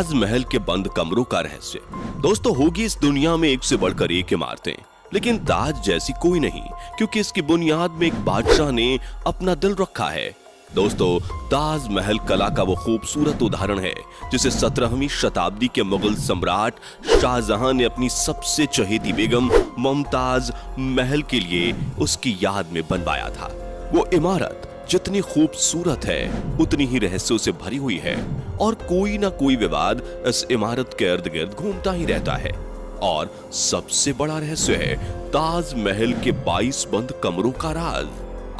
ताजमहल के बंद कमरों का रहस्य। दोस्तों, होगी इस दुनिया में एक से बढ़कर एक इमारतें, लेकिन ताज जैसी कोई नहीं, क्योंकि इसकी बुनियाद में एक बादशाह ने अपना दिल रखा है। दोस्तों, ताजमहल कला का वो खूबसूरत उदाहरण है जिसे 17वीं शताब्दी के मुगल सम्राट शाहजहां ने अपनी सबसे चहेती बेगम मुमताज महल के लिए उसकी याद में बनवाया था। वो इमारत जितनी खूबसूरत है उतनी ही रहस्यों से भरी हुई है और कोई ना कोई विवाद इस इमारत के इर्द गिर्द घूमता ही रहता है। और सबसे बड़ा रहस्य है ताजमहल के 22 बंद कमरों का राज।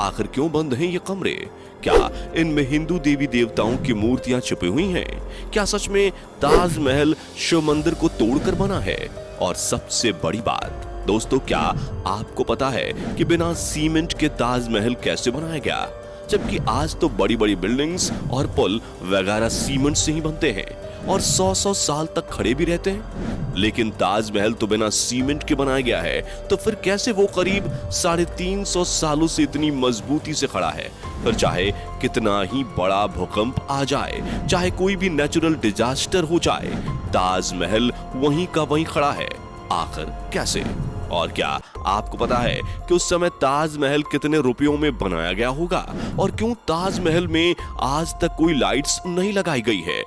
आखिर क्यों बंद हैं ये कमरे? क्या इनमें हिंदू देवी देवताओं की मूर्तियां छिपी हुई हैं? क्या सच में ताजमहल शिव मंदिर को तोड़कर बना है? और सबसे बड़ी बात दोस्तों, क्या आपको पता है कि बिना सीमेंट के ताजमहल कैसे बनाया गया? जबकि आज तो बड़ी बड़ी बिल्डिंग्स और पुल वगैरह सीमेंट से ही बनते हैं और 100-100 साल तक खड़े भी रहते हैं, लेकिन ताजमहल तो बिना सीमेंट के बनाया गया है। तो फिर कैसे वो करीब 350 सालों से इतनी मजबूती से खड़ा है? फिर चाहे कितना ही बड़ा भूकंप आ जाए, चाहे कोई भी नेचुरल डिजास्टर हो जाए, ताजमहल वहीं का वहीं खड़ा है। आखिर कैसे? और क्या आपको पता है कि उस समय ताजमहल कितने रुपयों में बनाया गया होगा? और क्यों ताजमहल में आज तक कोई लाइट्स नहीं लगाई गई है?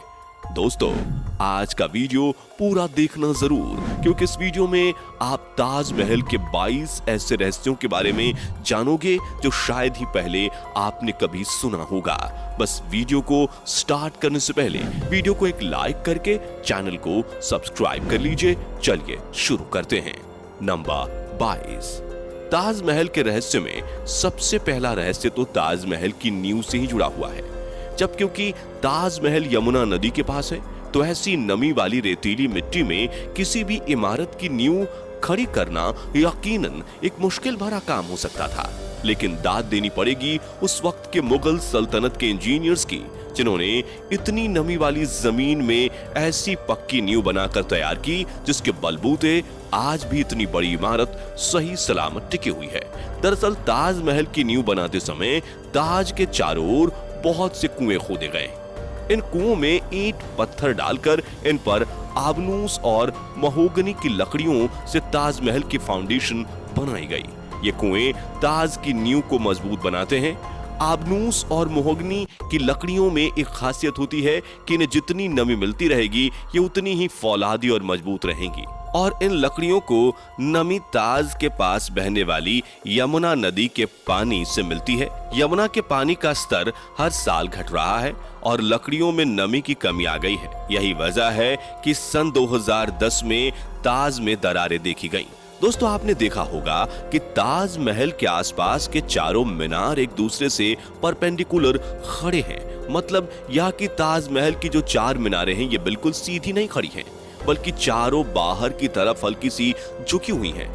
दोस्तों, आज का वीडियो पूरा देखना जरूर, क्योंकि इस वीडियो में आप ताजमहल के 22 ऐसे रहस्यों के बारे में जानोगे जो शायद ही पहले आपने कभी सुना होगा। बस वीडियो को स्टार्ट करने से पहले वीडियो को एक लाइक करके चैनल को सब्सक्राइब कर लीजिए। चलिए शुरू करते हैं। नंबर 22, ताजमहल के रहस्य में सबसे पहला रहस्य तो ताजमहल की नींव से ही जुड़ा हुआ है। जब क्योंकि ताजमहल यमुना नदी के पास है, तो ऐसी नमी वाली रेतीली मिट्टी में किसी भी इमारत की नींव खड़ी करना यकीनन एक मुश्किल भरा काम हो सकता था। लेकिन दाद देनी पड़ेगी उस वक्त के मुगल सल्तनत के इंजीनियर्स की, जिन्होंने इतनी नमी वाली जमीन में ऐसी पक्की नींव बनाकर तैयार की जिसके बलबूते आज भी इतनी बड़ी इमारत सही सलामत टिकी हुई है। दरअसल ताजमहल की नींव बनाते समय ताज के चारों ओर बहुत से कुएं खोदे गए। इन कुओं में ईंट पत्थर डालकर इन पर आबनूस और महोगनी की लकड़ियों से ताजमहल की फाउंडेशन बनाई गई। ये कुएं ताज की नींव को मजबूत बनाते हैं। आबनूस और महोगनी की लकड़ियों में एक खासियत होती है कि इन्हें जितनी नमी मिलती रहेगी ये उतनी ही फौलादी और मजबूत रहेंगी। और इन लकड़ियों को नमी ताज के पास बहने वाली यमुना नदी के पानी से मिलती है। यमुना के पानी का स्तर हर साल घट रहा है और लकड़ियों में नमी की कमी आ गई है। यही वजह है कि सन 2010 में ताज में दरारें देखी गईं। दोस्तों, आपने देखा होगा कि ताजमहल के आसपास के चारों मीनार एक दूसरे से परपेंडिकुलर खड़े हैं। मतलब यह कि ताजमहल की जो 4 मीनारें हैं ये बिल्कुल सीधी नहीं खड़ी हैं, बल्कि चारों बाहर की तरफ हल्की सी झुकी हुई हैं।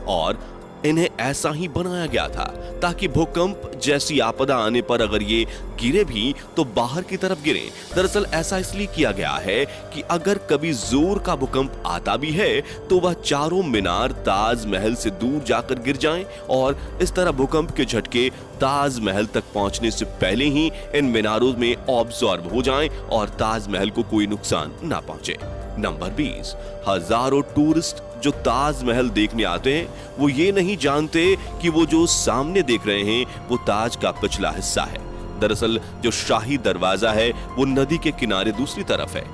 और इन्हें ऐसा ही बनाया गया था ताकि भूकंप जैसी आपदा आने पर अगर ये गिरे भी तो बाहर की तरफ गिरे। दरअसल ऐसा इसलिए किया गया है कि अगर कभी जोर का भूकंप आता भी है तो वह चारों मीनार ताजमहल से दूर जाकर गिर जाएं और इस तरह भूकंप के झटके ताजमहल तक पहुंचने से पहले ही इन मीनारों में ऑब्जॉर्ब हो जाएं और ताजमहल को कोई नुकसान ना पहुंचे। नंबर 20, हजारों टूरिस्ट जो ताजमहल देखने आते हैं वो ये नहीं जानते कि वो जो सामने देख रहे हैं वो ताज का पिछला हिस्सा है। दरअसल जो शाही दरवाजा है वो नदी के किनारे दूसरी तरफ है।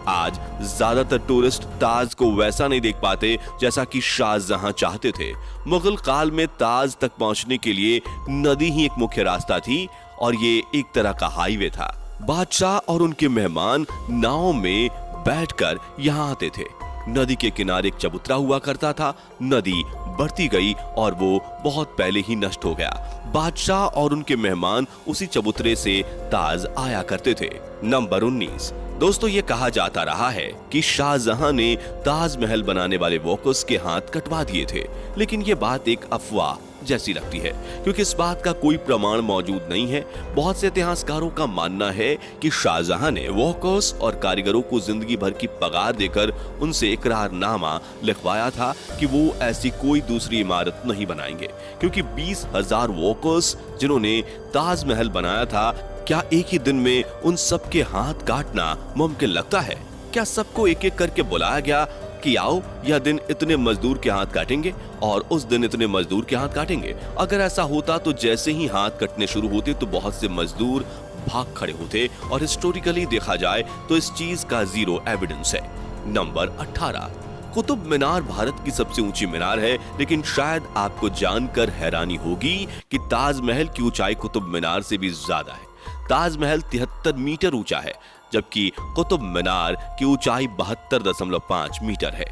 आज ज्यादातर टूरिस्ट ताज को वैसा नहीं देख पाते जैसा कि शाहजहां चाहते थे। मुगल काल में ताज तक पहुंचने के लिए नदी ही एक मुख्य रास्ता थी और ये एक तरह का हाईवे था। बादशाह और उनके मेहमान नाव में बैठकर यहाँ आते थे। नदी के किनारे एक चबूतरा हुआ करता था। नदी बढ़ती गई और वो बहुत पहले ही नष्ट हो गया। बादशाह और उनके मेहमान उसी चबूतरे से ताज आया करते थे। नंबर 19, दोस्तों, ये कहा जाता रहा है कि शाहजहां ने ताजमहल बनाने वाले वर्कर्स के हाथ कटवा दिए थे, लेकिन ये बात एक अफवाह जैसी लगती है क्योंकि इस बात का कोई प्रमाण मौजूद नहीं है। बहुत से इतिहासकारों का मानना है कि शाहजहां ने वर्कर्स और कारीगरों को जिंदगी भर की पगार देकर उनसे इकरारनामा लिखवाया था कि वो ऐसी कोई दूसरी इमारत नहीं बनाएंगे, क्योंकि 20,000 वर्कर्स जिन्होंने ताजमहल बनाया था, क्या एक ही दिन में उन सब के हाथ काटना मुमकिन लगता है? क्या सबको एक एक करके बुलाया गया कि आओ यह दिन इतने मजदूर के हाथ काटेंगे और उस दिन इतने मजदूर के हाथ काटेंगे? अगर ऐसा होता तो जैसे ही हाथ कटने शुरू होते तो बहुत से मजदूर भाग खड़े होते और हिस्टोरिकली देखा जाए तो इस चीज का जीरो एविडेंस है। नंबर 18, कुतुब मीनार भारत की सबसे ऊंची मीनार है, लेकिन शायद आपको जानकर हैरानी होगी कि ताजमहल की ऊंचाई कुतुब मीनार से भी ज्यादा है। ताजमहल 73 मीटर ऊंचा है, जबकि कुतुब मीनार की ऊंचाई 72.5 मीटर है।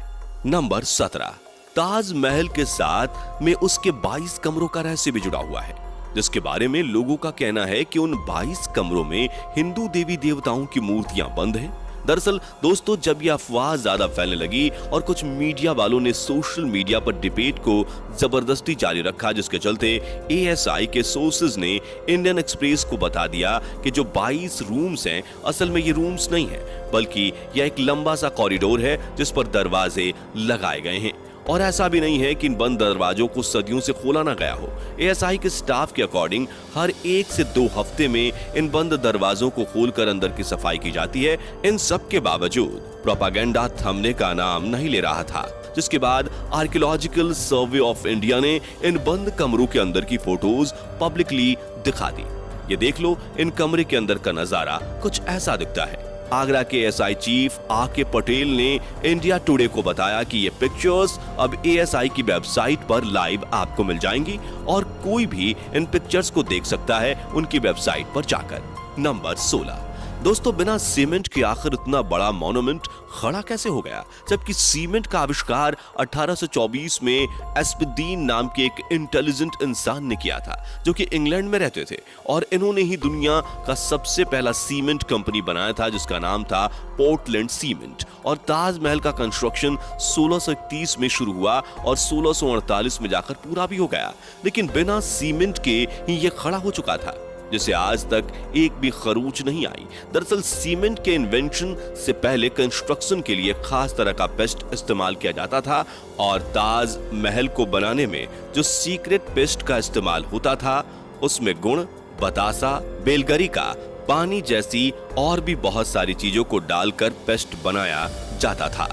नंबर 17, ताजमहल के साथ में उसके 22 कमरों का रहस्य भी जुड़ा हुआ है, जिसके बारे में लोगों का कहना है कि उन 22 कमरों में हिंदू देवी देवताओं की मूर्तियां बंद हैं। दरअसल दोस्तों, जब यह अफवाह ज्यादा फैलने लगी और कुछ मीडिया वालों ने सोशल मीडिया पर डिबेट को जबरदस्ती जारी रखा, जिसके चलते एएसआई के सोर्सेज ने इंडियन एक्सप्रेस को बता दिया कि जो 22 रूम्स हैं, असल में ये रूम्स नहीं है, बल्कि यह एक लंबा सा कॉरिडोर है जिस पर दरवाजे लगाए गए हैं। और ऐसा भी नहीं है कि इन बंद दरवाजों को सदियों से खोला ना गया हो। एएसआई के स्टाफ के अकॉर्डिंग हर 1 से 2 हफ्ते में इन बंद दरवाजों को खोलकर अंदर की सफाई की जाती है। इन सब के बावजूद प्रोपागेंडा थमने का नाम नहीं ले रहा था, जिसके बाद आर्कियोलॉजिकल सर्वे ऑफ इंडिया ने इन बंद कमरों के अंदर की फोटोज पब्लिकली दिखा दी। ये देख लो, इन कमरे के अंदर का नजारा कुछ ऐसा दिखता है। आगरा के एएसआई चीफ आके पटेल ने इंडिया टुडे को बताया कि ये पिक्चर्स अब एएसआई की वेबसाइट पर लाइव आपको मिल जाएंगी और कोई भी इन पिक्चर्स को देख सकता है उनकी वेबसाइट पर जाकर। नंबर 16, दोस्तों, बिना सीमेंट के आखिर इतना बड़ा मॉन्यूमेंट खड़ा कैसे हो गया, जबकि सीमेंट का आविष्कार 1824 में एस्पिदीन नाम के एक इंटेलिजेंट इंसान ने किया था, जो कि इंग्लैंड में रहते थे, और इन्होंने ही दुनिया का सबसे पहला सीमेंट कंपनी बनाया था, जिसका नाम था पोर्टलैंड सीमेंट। और ताजमहल का कंस्ट्रक्शन 1631 में शुरू हुआ और 1648 में जाकर पूरा भी हो गया, लेकिन बिना सीमेंट के ही ये खड़ा हो चुका था, जिसे आज तक एक भी खरोंच नहीं आई। दरअसल सीमेंट के इन्वेंशन से पहले कंस्ट्रक्शन के लिए खास तरह का पेस्ट इस्तेमाल किया जाता था, और ताजमहल को बनाने में जो सीक्रेट पेस्ट का इस्तेमाल होता था उसमें गुण, बतासा, बेलगरी का पानी जैसी और भी बहुत सारी चीजों को डालकर पेस्ट बनाया जाता था।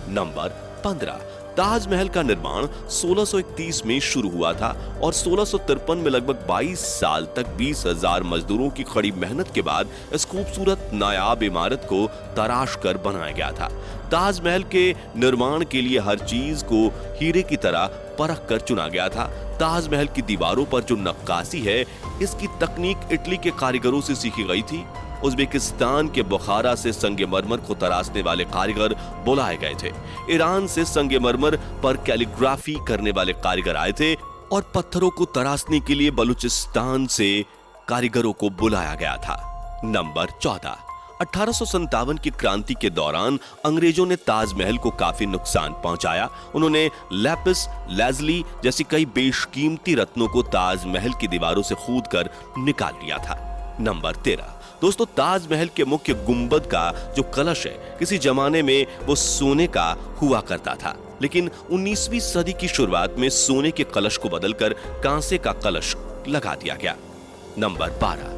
नंबर 15, ताजमहल का निर्माण 1631 में शुरू हुआ था और 1653 में लगभग 22 साल तक 20,000 मजदूरों की कड़ी मेहनत के बाद इस खूबसूरत नायाब इमारत को तराश कर बनाया गया था। ताजमहल के निर्माण के लिए हर चीज को हीरे की तरह परख कर चुना गया था। ताजमहल की दीवारों पर जो नक्काशी है, इसकी तकनीक इटली के कारीगरों से सीखी गई थी। उज्बेकिस्तान के बुखारा से संगमरमर को तराशने वाले कारीगर बुलाए गए थे। ईरान से संगमरमर पर कैलीग्राफी करने वाले कारीगर आए थे और पत्थरों को तराशने के लिए बलूचिस्तान से कारीगरों को बुलाया गया था। नंबर 14, 1857 की क्रांति के दौरान अंग्रेजों ने ताजमहल को काफी नुकसान पहुंचाया। उन्होंने लैपिस लाजुली जैसी कई बेशकीमती रत्नों को ताजमहल की दीवारों से खोदकर निकाल लिया था। नंबर 13, दोस्तों, ताजमहल के मुख्य गुंबद का जो कलश है, किसी जमाने में वो सोने का हुआ करता था, लेकिन 19वीं सदी की शुरुआत में सोने के कलश को बदलकर कांसे का कलश लगा दिया गया। नंबर 12,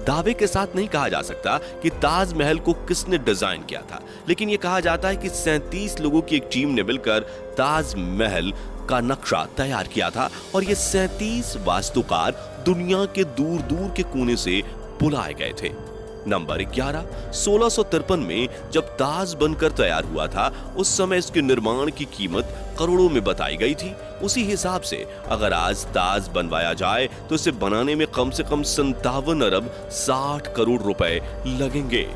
दावे के साथ नहीं कहा जा सकता कि ताजमहल को किसने डिजाइन किया था, लेकिन यह कहा जाता है कि 37 लोगों की एक टीम ने मिलकर ताजमहल का नक्शा तैयार किया था, और ये 37 वास्तुकार दुनिया के दूर दूर के कोने से बुलाए गए थे। नंबर 11, 1653 में जब ताज बनकर तैयार हुआ था, उस समय इसके निर्माण की कीमत करोड़ों में बताई गई थी। उसी हिसाब से अगर आज ताज बनवाया जाए तो इसे बनाने में कम से कम 57 अरब 60 करोड़ रुपए लगेंगे।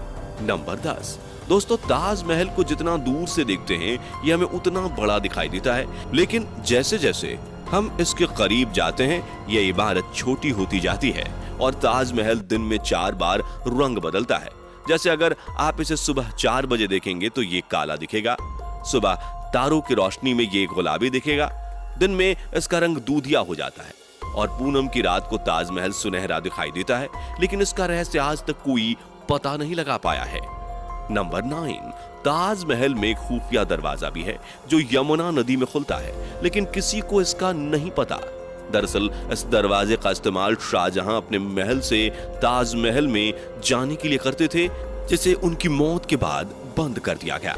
नंबर 10, दोस्तों, ताजमहल को जितना दूर से देखते हैं यह हमें उतना बड़ा दिखाई देता है, लेकिन जैसे जैसे हम इसके करीब जाते हैं यह इमारत छोटी होती जाती है और ताजमहल दिन में 4 बार रंग बदलता है। जैसे अगर आप इसे सुबह 4 बजे देखेंगे तो ये काला दिखेगा, सुबह तारों की रोशनी में ये गुलाबी दिखेगा, दिन में इसका रंग दूधिया हो जाता है, और पूनम की रात को ताजमहल सुनहरा दिखाई देता है, लेकिन इसका रहस्य आज तक कोई पता नहीं लगा पाया है। नंबर 9, ताजमहल में एक खुफिया दरवाजा भी है जो यमुना नदी में खुलता है, लेकिन किसी को इसका नहीं पता। दरअसल इस दरवाजे का इस्तेमाल शाहजहां अपने महल से ताजमहल में जाने के लिए करते थे, जिसे उनकी मौत के बाद बंद कर दिया गया।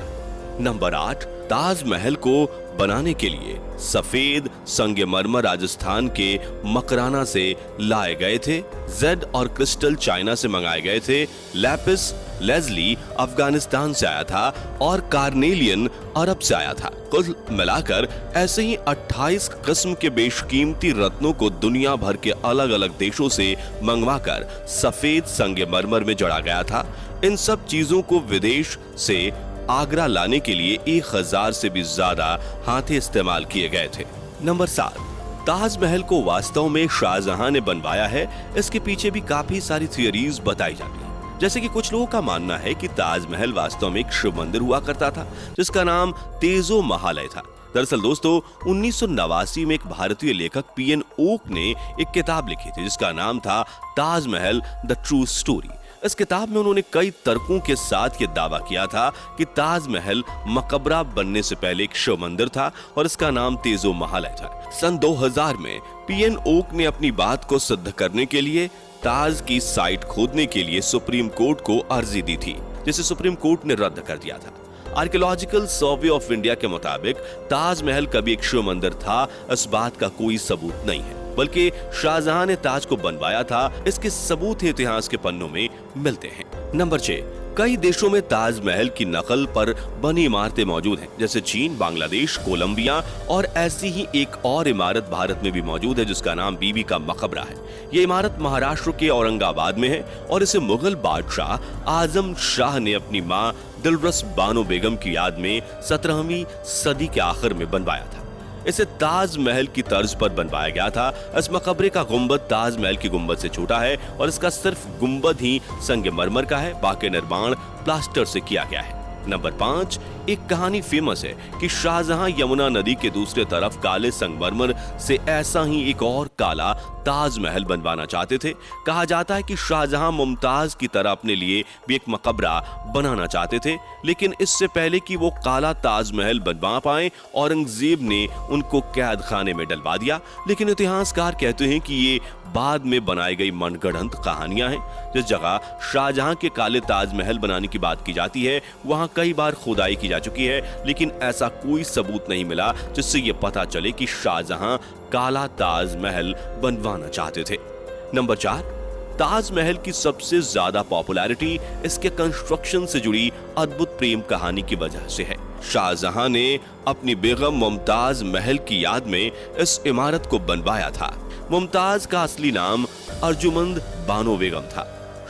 नंबर 8, ताजमहल को बनाने के लिए सफेद संगमरमर राजस्थान के मकराना से लाए गए थे। जेड और क्रिस्टल चाइना से मंगाए गए थे। लैपिस लेजली अफगानिस्तान से आया था और कार्नेलियन अरब से आया था। कुल मिलाकर ऐसे ही 28 किस्म के बेशकीमती रत्नों को दुनिया भर के अलग अलग देशों से मंगवाकर सफेद संगमरमर में जड़ा गया था। इन सब चीजों को विदेश से आगरा लाने के लिए 1000 से भी ज्यादा हाथे इस्तेमाल किए गए थे। नंबर 7, ताजमहल को वास्तव में शाहजहां ने बनवाया है। इसके पीछे भी काफी सारी थियरीज बताई जाती हैं। जैसे कि कुछ लोगों का मानना है कि ताजमहल वास्तव में एक शिव मंदिर हुआ करता था जिसका नाम तेजो महालय था। दरअसल दोस्तों 1989 में एक भारतीय लेखक पीएन ओक ने एक किताब लिखी थी जिसका नाम था ताजमहल द ट्रू स्टोरी। इस किताब में उन्होंने कई तर्कों के साथ ये दावा किया था कि ताजमहल मकबरा बनने से पहले एक शिव मंदिर था और इसका नाम तेजो महालय था। सन 2000 में पीएन ओक ने अपनी बात को सिद्ध करने के लिए ताज की साइट खोदने के लिए सुप्रीम कोर्ट को अर्जी दी थी, जिसे सुप्रीम कोर्ट ने रद्द कर दिया था। आर्कियोलॉजिकल सर्वे ऑफ इंडिया के मुताबिक ताजमहल कभी एक शिव मंदिर था, इस बात का कोई सबूत नहीं है, बल्कि शाहजहां ने ताज को बनवाया था, इसके सबूत इतिहास के पन्नों में मिलते हैं। नंबर 6, कई देशों में ताजमहल की नकल पर बनी इमारतें मौजूद हैं, जैसे चीन, बांग्लादेश, कोलंबिया और ऐसी ही एक और इमारत भारत में भी मौजूद है जिसका नाम बीबी का मकबरा है। ये इमारत महाराष्ट्र के औरंगाबाद में है और इसे मुगल बादशाह आजम शाह ने अपनी मां दिलरस बानो बेगम की याद में 17वीं सदी के आखिर में बनवाया था। इसे ताजमहल की तर्ज पर बनवाया गया था। इस मकबरे का गुंबद ताजमहल की गुंबद से छोटा है और इसका सिर्फ गुंबद ही संगमरमर का है, बाकी निर्माण प्लास्टर से किया गया है। नंबर 5, एक कहानी फेमस है कि शाहजहां यमुना नदी के दूसरे तरफ काले संगमरमर से ऐसा ही एक और काला ताजमहल बनवाना चाहते थे। कहा जाता है कि शाहजहां मुमताज की तरह अपने लिए भी एक मकबरा बनाना चाहते थे, लेकिन इससे पहले कि वो काला ताजमहल बनवा पाए औरंगजेब ने उनको कैद खाने में डलवा दिया। लेकिन इतिहासकार कहते हैं कि ये बाद में बनाई गई मनगढ़ंत कहानियां हैं। जिस जगह शाहजहां के काले ताजमहल बनाने की बात की जाती है वहां कई बार खुदाई की जा चुकी है, लेकिन ऐसा कोई सबूत नहीं मिला जिससे ये पता चले कि शाहजहां काला ताजमहल बनवाना चाहते थे। नंबर 4, ताजमहल की सबसे ज्यादा पॉपुलैरिटी इसके कंस्ट्रक्शन से जुड़ी अद्भुत प्रेम कहानी की वजह से है। शाहजहां ने अपनी बेगम मुमताज महल की याद में इस इमारत को बनवाया था। मुमताज का असली नाम अर्जुमंद बानो बेगम था।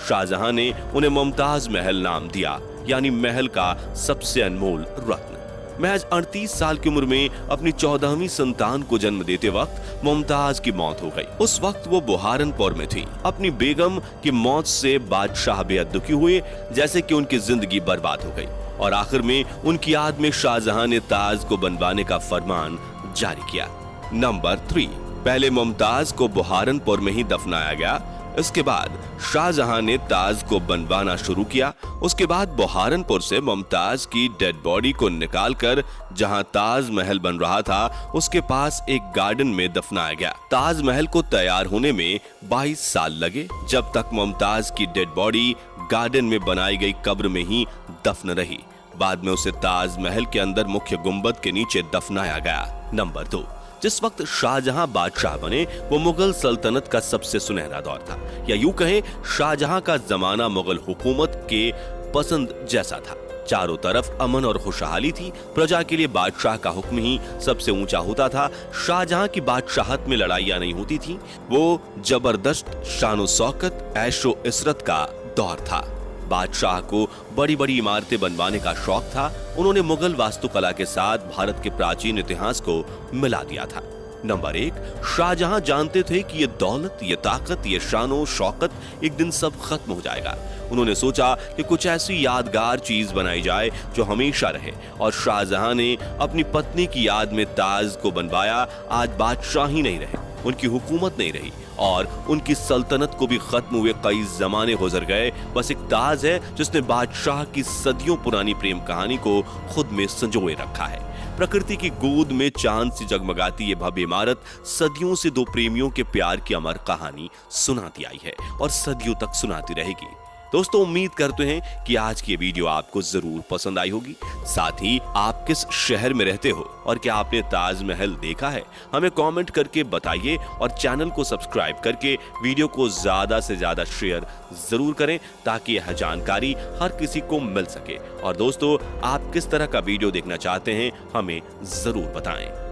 शाहजहां ने उन्हें मुमताज महल नाम दिया, यानी महल का सबसे अनमोल रत्न। महज 38 साल की उम्र में अपनी 14वीं संतान को जन्म देते वक्त मुमताज की मौत हो गई। उस वक्त वो बुहारनपुर में थी। अपनी बेगम की मौत से बादशाह बेहद दुखी हुए, जैसे कि उनकी जिंदगी बर्बाद हो गई और आखिर में उनकी याद में शाहजहां ने ताज को बनवाने का फरमान जारी किया। नंबर 3, पहले मुमताज को बुहारनपुर में ही दफनाया गया। इसके बाद शाहजहां ने ताज को बनवाना शुरू किया। उसके बाद बुहारनपुर से मुमताज की डेड बॉडी को निकालकर जहां ताज महल बन रहा था उसके पास एक गार्डन में दफनाया गया। ताज महल को तैयार होने में 22 साल लगे, जब तक मुमताज की डेड बॉडी गार्डन में बनाई गई कब्र में ही दफन रही। बाद में उसे ताज महल के अंदर मुख्य गुंबद के नीचे दफनाया गया। नंबर 2, जिस वक्त शाहजहां बादशाह बने वो मुगल सल्तनत का सबसे सुनहरा दौर था, या यूं कहें शाहजहां का जमाना मुगल हुकूमत के पसंद जैसा था। चारों तरफ अमन और खुशहाली थी। प्रजा के लिए बादशाह का हुक्म ही सबसे ऊंचा होता था। शाहजहां की बादशाहत में लड़ाइयां नहीं होती थी। वो जबरदस्त शानो शौकत, ऐशो इशरत का दौर था। बादशाह को बड़ी बड़ी इमारतें बनवाने का शौक था। उन्होंने मुगल वास्तुकला के साथ भारत के प्राचीन इतिहास को मिला दिया था। नंबर 1, शाहजहां जानते थे कि ये दौलत, ये ताकत, ये शानो शौकत एक दिन सब खत्म हो जाएगा। उन्होंने सोचा कि कुछ ऐसी यादगार चीज बनाई जाए जो हमेशा रहे, और शाहजहां ने अपनी पत्नी की याद में ताज को बनवाया। आज बादशाह ही नहीं रहे, उनकी हुकूमत नहीं रही और उनकी सल्तनत को भी खत्म हुए कई जमाने गुजर गए। बस एक ताज है जिसने बादशाह की सदियों पुरानी प्रेम कहानी को खुद में संजोए रखा है। प्रकृति की गोद में चांद सी जगमगाती ये भव्य इमारत सदियों से दो प्रेमियों के प्यार की अमर कहानी सुनाती आई है और सदियों तक सुनाती रहेगी। दोस्तों उम्मीद करते हैं कि आज की ये वीडियो आपको जरूर पसंद आई होगी। साथ ही आप किस शहर में रहते हो और क्या आपने ताजमहल देखा है, हमें कमेंट करके बताइए और चैनल को सब्सक्राइब करके वीडियो को ज्यादा से ज्यादा शेयर जरूर करें ताकि यह जानकारी हर किसी को मिल सके। और दोस्तों आप किस तरह का वीडियो देखना चाहते हैं हमें जरूर बताएं।